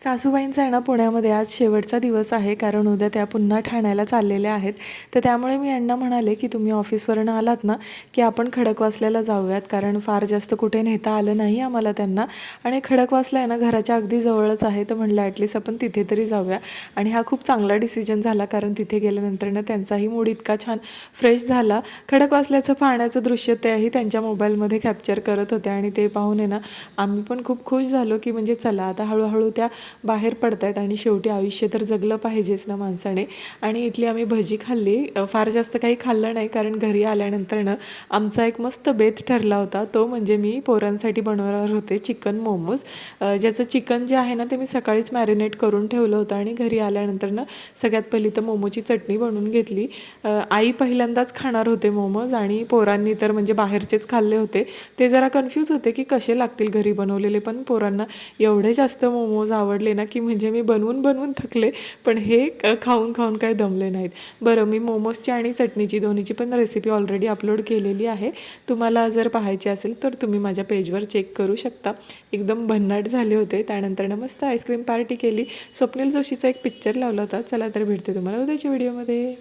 सासूबाईंचा आहे ना पुण्यामध्ये आज शेवटचा दिवस आहे, कारण उद्या त्या पुन्हा ठाण्याला चाललेल्या आहेत. तर त्यामुळे मी यांना म्हणाले की तुम्ही ऑफिसवरून आलात ना की आपण खडकवासल्याला जाऊयात, कारण फार जास्त कुठे नेता आलं नाही आम्हाला त्यांना. आणि खडकवासला आहे ना घराच्या अगदी जवळच आहे, तर म्हटलं ॲटलीस्ट आपण तिथे तरी जाऊया. आणि हा खूप चांगला डिसिजन झाला, कारण तिथे गेल्यानंतर ना त्यांचाही मूड इतका छान फ्रेश झाला. खडकवासल्याचं पाहण्याचं दृश्य त्याही त्यांच्या मोबाईलमध्ये कॅप्चर करत होत्या आणि ते पाहून आहे ना आम्ही पण खूप खुश झालो की म्हणजे चला आता हळूहळू त्या बाहेर पडतायत आणि शेवटी आयुष्य तर जगलं पाहिजेच ना माणसाने. आणि इथली आम्ही भजी खाल्ली. फार जास्त काही खाल्लं नाही, कारण घरी आल्यानंतर ना आमचा एक मस्त बेत ठरला होता. तो म्हणजे मी पोरांसाठी बनवणार होते चिकन मोमोज. ज्याचं चिकन जे आहे ना ते मी सकाळीच मॅरिनेट करून ठेवलं होतं आणि घरी आल्यानंतर ना सगळ्यात पहिली तर मोमोची चटणी बनवून घेतली. आई पहिल्यांदाच खाणार होते मोमोज आणि पोरांनी तर म्हणजे बाहेरचेच खाल्ले होते. ते जरा कन्फ्यूज होते की कसे लागतील घरी बनवलेले, पण पोरांना एवढे जास्त मोमोज आवडले ना की म्हणजे मी बनवून बनवून थकले, पण हे खाऊन खाऊन काही दमले नाहीत. बरं, मी मोमोजची आणि चटणीची दोन्हीची पण रेसिपी ऑलरेडी अपलोड केलेली आहे. तुम्हाला जर पाहायची असेल तर तुम्ही माझ्या पेजवर चेक करू शकता. एकदम भन्नाट झाले होते. त्यानंतर मस्त आईस्क्रीम पार्टी केली. स्वप्नील जोशीचा एक पिक्चर लावला होता. चला तर भेटते तुम्हाला उद्याच्या व्हिडिओमध्ये.